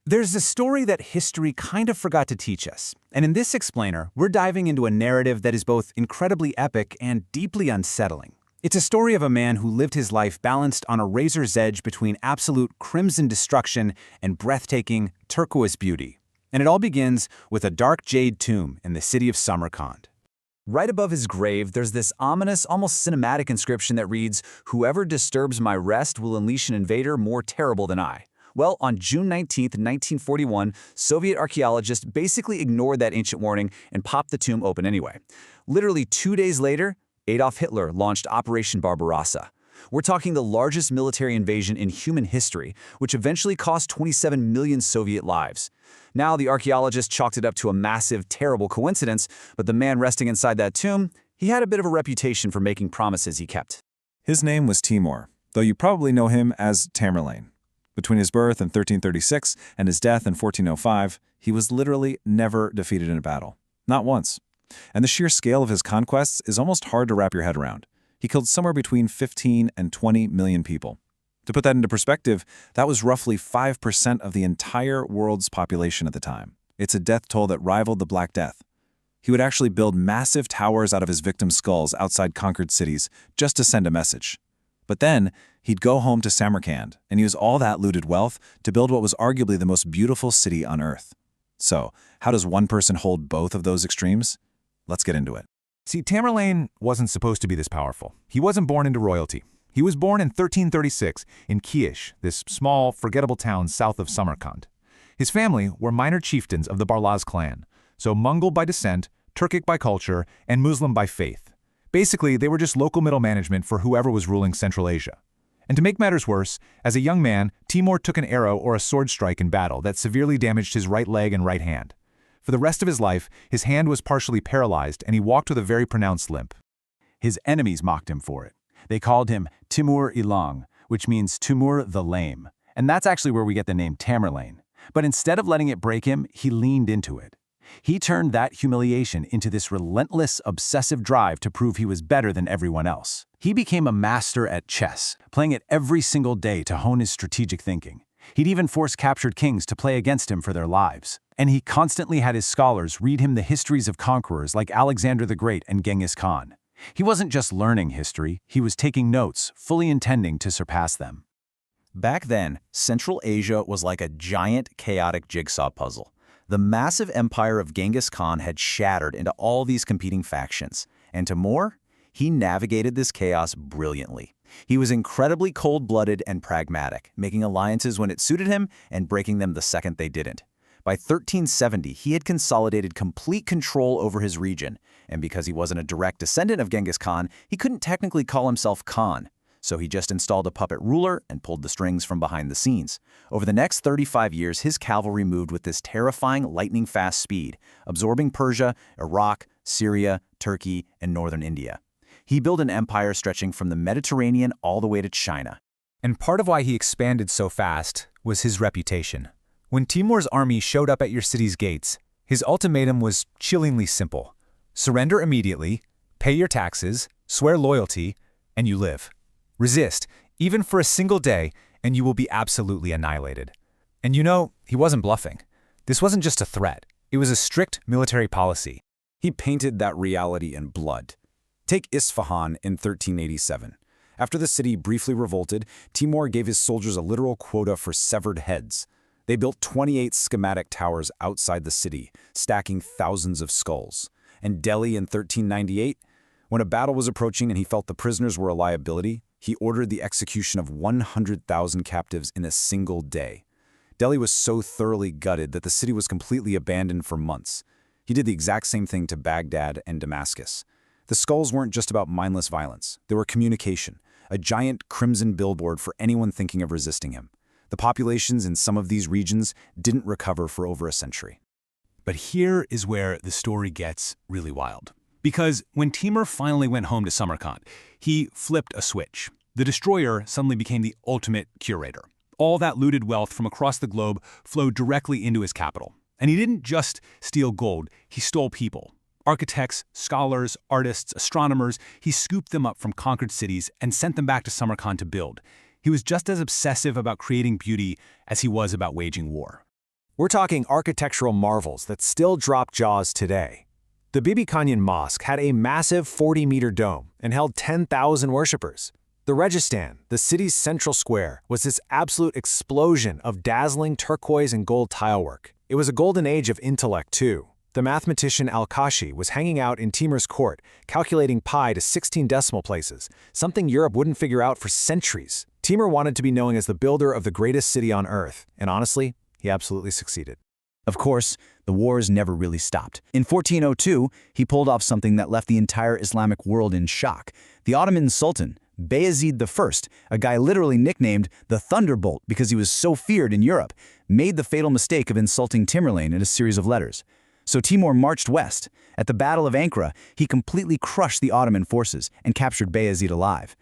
There's a story that history kind of forgot to teach us, and in this explainer, we're diving into a narrative that is both incredibly epic and deeply unsettling. It's a story of a man who lived his life balanced on a razor's edge between absolute crimson destruction and breathtaking turquoise beauty. And it all begins with a dark jade tomb in the city of Samarkand. Right above his grave, there's this ominous, almost cinematic inscription that reads, "Whoever disturbs my rest will unleash an invader more terrible than I." Well, on June 19, 1941, Soviet archaeologists basically ignored that ancient warning and popped the tomb open anyway. Literally 2 days later, Adolf Hitler launched Operation Barbarossa. We're talking the largest military invasion in human history, which eventually cost 27 million Soviet lives. Now, the archaeologists chalked it up to a massive, terrible coincidence, but the man resting inside that tomb, he had a bit of a reputation for making promises he kept. His name was Timur, though you probably know him as Tamerlane. Between his birth in 1336 and his death in 1405, he was literally never defeated in a battle. Not once. And the sheer scale of his conquests is almost hard to wrap your head around. He killed somewhere between 15 and 20 million people. To put that into perspective, that was roughly 5% of the entire world's population at the time. It's a death toll that rivaled the Black Death. He would actually build massive towers out of his victims' skulls outside conquered cities just to send a message. But then, he'd go home to Samarkand and use all that looted wealth to build what was arguably the most beautiful city on Earth. So, how does one person hold both of those extremes? Let's get into it. See, Tamerlane wasn't supposed to be this powerful. He wasn't born into royalty. He was born in 1336 in Kish, this small, forgettable town south of Samarkand. His family were minor chieftains of the Barlas clan, so Mongol by descent, Turkic by culture, and Muslim by faith. Basically, they were just local middle management for whoever was ruling Central Asia. And to make matters worse, as a young man, Timur took an arrow or a sword strike in battle that severely damaged his right leg and right hand. For the rest of his life, his hand was partially paralyzed and he walked with a very pronounced limp. His enemies mocked him for it. They called him Timur Ilang, which means Timur the Lame. And that's actually where we get the name Tamerlane. But instead of letting it break him, he leaned into it. He turned that humiliation into this relentless, obsessive drive to prove he was better than everyone else. He became a master at chess, playing it every single day to hone his strategic thinking. He'd even force captured kings to play against him for their lives. And he constantly had his scholars read him the histories of conquerors like Alexander the Great and Genghis Khan. He wasn't just learning history, he was taking notes, fully intending to surpass them. Back then, Central Asia was like a giant, chaotic jigsaw puzzle. The massive empire of Genghis Khan had shattered into all these competing factions. And to more, he navigated this chaos brilliantly. He was incredibly cold-blooded and pragmatic, making alliances when it suited him and breaking them the second they didn't. By 1370, he had consolidated complete control over his region, and because he wasn't a direct descendant of Genghis Khan, he couldn't technically call himself Khan. So he just installed a puppet ruler and pulled the strings from behind the scenes. Over the next 35 years, his cavalry moved with this terrifying, lightning-fast speed, absorbing Persia, Iraq, Syria, Turkey, and northern India. He built an empire stretching from the Mediterranean all the way to China. And part of why he expanded so fast was his reputation. When Timur's army showed up at your city's gates, his ultimatum was chillingly simple. Surrender immediately, pay your taxes, swear loyalty, and you live. Resist, even for a single day, and you will be absolutely annihilated. And you know, he wasn't bluffing. This wasn't just a threat. It was a strict military policy. He painted that reality in blood. Take Isfahan in 1387. After the city briefly revolted, Timur gave his soldiers a literal quota for severed heads. They built 28 schematic towers outside the city, stacking thousands of skulls. And Delhi in 1398, when a battle was approaching and he felt the prisoners were a liability, he ordered the execution of 100,000 captives in a single day. Delhi was so thoroughly gutted that the city was completely abandoned for months. He did the exact same thing to Baghdad and Damascus. The skulls weren't just about mindless violence. They were communication, a giant crimson billboard for anyone thinking of resisting him. The populations in some of these regions didn't recover for over a century. But here is where the story gets really wild. Because when Timur finally went home to Samarkand, he flipped a switch. The destroyer suddenly became the ultimate curator. All that looted wealth from across the globe flowed directly into his capital. And he didn't just steal gold, he stole people. Architects, scholars, artists, astronomers, he scooped them up from conquered cities and sent them back to Samarkand to build. He was just as obsessive about creating beauty as he was about waging war. We're talking architectural marvels that still drop jaws today. The Bibi Canyon Mosque had a massive 40-meter dome and held 10,000 worshippers. The Registan, the city's central square, was this absolute explosion of dazzling turquoise and gold tilework. It was a golden age of intellect, too. The mathematician Al-Kashi was hanging out in Timur's court, calculating pi to 16 decimal places, something Europe wouldn't figure out for centuries. Timur wanted to be known as the builder of the greatest city on earth, and honestly, he absolutely succeeded. Of course, the wars never really stopped. In 1402, he pulled off something that left the entire Islamic world in shock. The Ottoman Sultan, Bayezid I, a guy literally nicknamed the Thunderbolt because he was so feared in Europe, made the fatal mistake of insulting Tamerlane in a series of letters. So Timur marched west. At the Battle of Ankara, he completely crushed the Ottoman forces and captured Bayezid alive.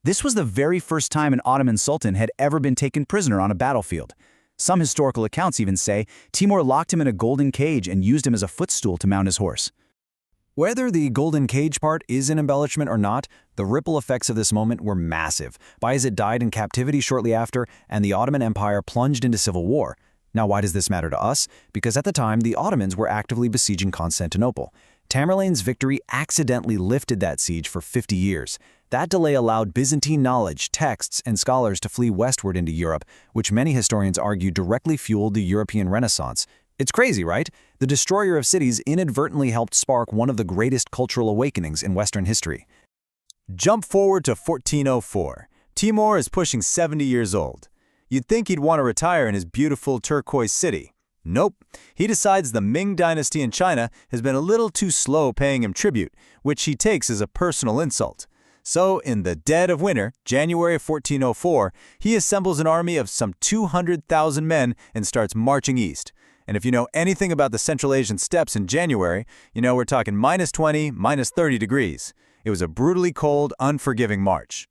This was the very first time an Ottoman sultan had ever been taken prisoner on a battlefield. Some historical accounts even say Timur locked him in a golden cage and used him as a footstool to mount his horse. Whether the golden cage part is an embellishment or not, the ripple effects of this moment were massive. Bayezid died in captivity shortly after, and the Ottoman Empire plunged into civil war. Now, why does this matter to us? Because at the time, the Ottomans were actively besieging Constantinople. Tamerlane's victory accidentally lifted that siege for 50 years. That delay allowed Byzantine knowledge, texts, and scholars to flee westward into Europe, which many historians argue directly fueled the European Renaissance. It's crazy, right? The destroyer of cities inadvertently helped spark one of the greatest cultural awakenings in Western history. Jump forward to 1404. Timur is pushing 70 years old. You'd think he'd want to retire in his beautiful turquoise city. Nope. He decides the Ming dynasty in China has been a little too slow paying him tribute, which he takes as a personal insult. So, in the dead of winter, January of 1404, he assembles an army of some 200,000 men and starts marching east. And if you know anything about the Central Asian steppes in January, you know we're talking -20, -30 degrees. It was a brutally cold, unforgiving march.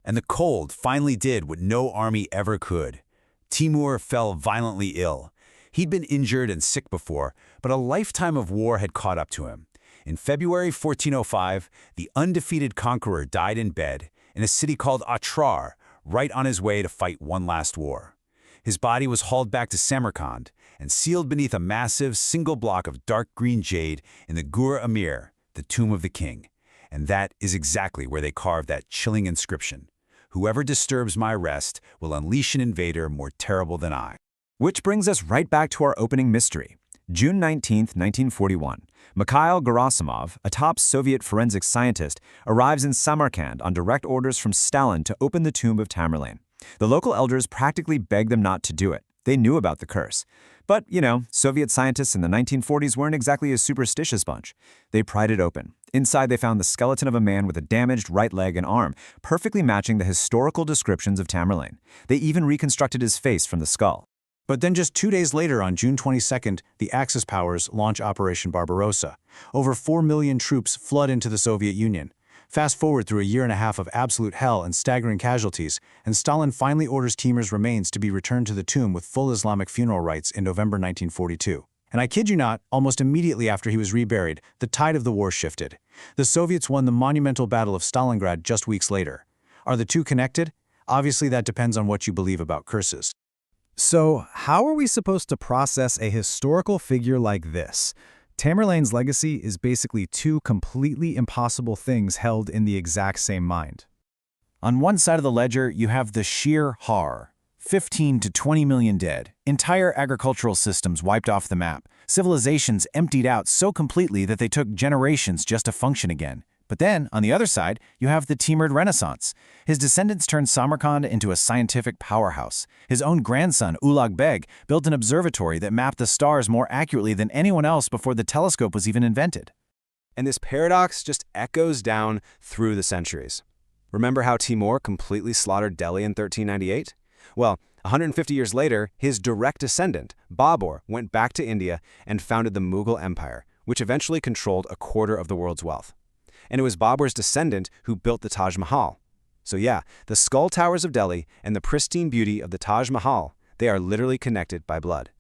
And the cold finally did what no army ever could. Timur fell violently ill. He'd been injured and sick before, but a lifetime of war had caught up to him. In February 1405, the undefeated conqueror died in bed in a city called Otrar, right on his way to fight one last war. His body was hauled back to Samarkand and sealed beneath a massive single block of dark green jade in the Gur Amir, the tomb of the king. And that is exactly where they carved that chilling inscription: "Whoever disturbs my rest will unleash an invader more terrible than I." Which brings us right back to our opening mystery. June 19, 1941, Mikhail Gerasimov, a top Soviet forensic scientist, arrives in Samarkand on direct orders from Stalin to open the tomb of Tamerlane. The local elders practically begged them not to do it. They knew about the curse. But, Soviet scientists in the 1940s weren't exactly a superstitious bunch. They pried it open. Inside, they found the skeleton of a man with a damaged right leg and arm, perfectly matching the historical descriptions of Tamerlane. They even reconstructed his face from the skull. But then just 2 days later, on June 22nd, the Axis powers launch Operation Barbarossa. Over 4 million troops flood into the Soviet Union. Fast forward through a year and a half of absolute hell and staggering casualties, and Stalin finally orders Timur's remains to be returned to the tomb with full Islamic funeral rites in November 1942. And I kid you not, almost immediately after he was reburied, the tide of the war shifted. The Soviets won the monumental Battle of Stalingrad just weeks later. Are the two connected? Obviously, that depends on what you believe about curses. So, how are we supposed to process a historical figure like this? Tamerlane's legacy is basically two completely impossible things held in the exact same mind. On one side of the ledger, you have the sheer horror. 15 to 20 million dead, entire agricultural systems wiped off the map, civilizations emptied out so completely that they took generations just to function again. But then, on the other side, you have the Timurid Renaissance. His descendants turned Samarkand into a scientific powerhouse. His own grandson, Ulugh Beg, built an observatory that mapped the stars more accurately than anyone else before the telescope was even invented. And this paradox just echoes down through the centuries. Remember how Timur completely slaughtered Delhi in 1398? Well, 150 years later, his direct descendant, Babur, went back to India and founded the Mughal Empire, which eventually controlled a quarter of the world's wealth. And it was Babur's descendant who built the Taj Mahal. So yeah, the skull towers of Delhi and the pristine beauty of the Taj Mahal, they are literally connected by blood.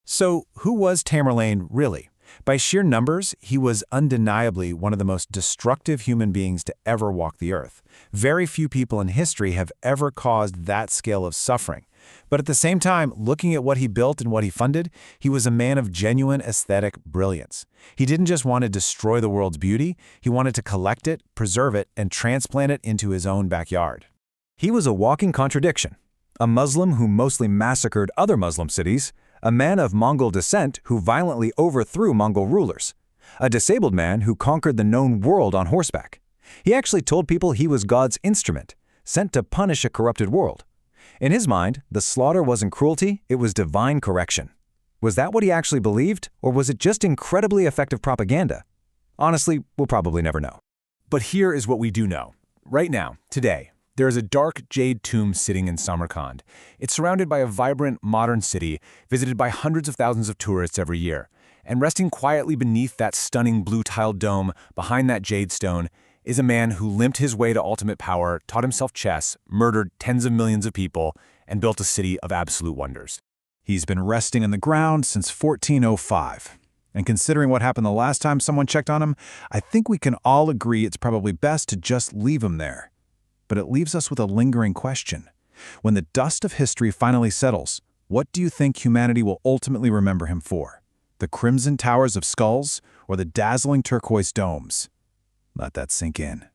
So who was Tamerlane really? By sheer numbers, he was undeniably one of the most destructive human beings to ever walk the earth. Very few people in history have ever caused that scale of suffering. But at the same time, looking at what he built and what he funded, he was a man of genuine aesthetic brilliance. He didn't just want to destroy the world's beauty, he wanted to collect it, preserve it, and transplant it into his own backyard. He was a walking contradiction. A Muslim who mostly massacred other Muslim cities, a man of Mongol descent who violently overthrew Mongol rulers, a disabled man who conquered the known world on horseback. He actually told people he was God's instrument, sent to punish a corrupted world. In his mind, the slaughter wasn't cruelty, it was divine correction. Was that what he actually believed, or was it just incredibly effective propaganda? Honestly, we'll probably never know. But here is what we do know. Right now, today, there is a dark jade tomb sitting in Samarkand. It's surrounded by a vibrant, modern city, visited by hundreds of thousands of tourists every year. And resting quietly beneath that stunning blue-tiled dome, behind that jade stone, is a man who limped his way to ultimate power, taught himself chess, murdered tens of millions of people, and built a city of absolute wonders. He's been resting in the ground since 1405. And considering what happened the last time someone checked on him, I think we can all agree it's probably best to just leave him there. But it leaves us with a lingering question. When the dust of history finally settles, what do you think humanity will ultimately remember him for? The crimson towers of skulls or the dazzling turquoise domes? Let that sink in.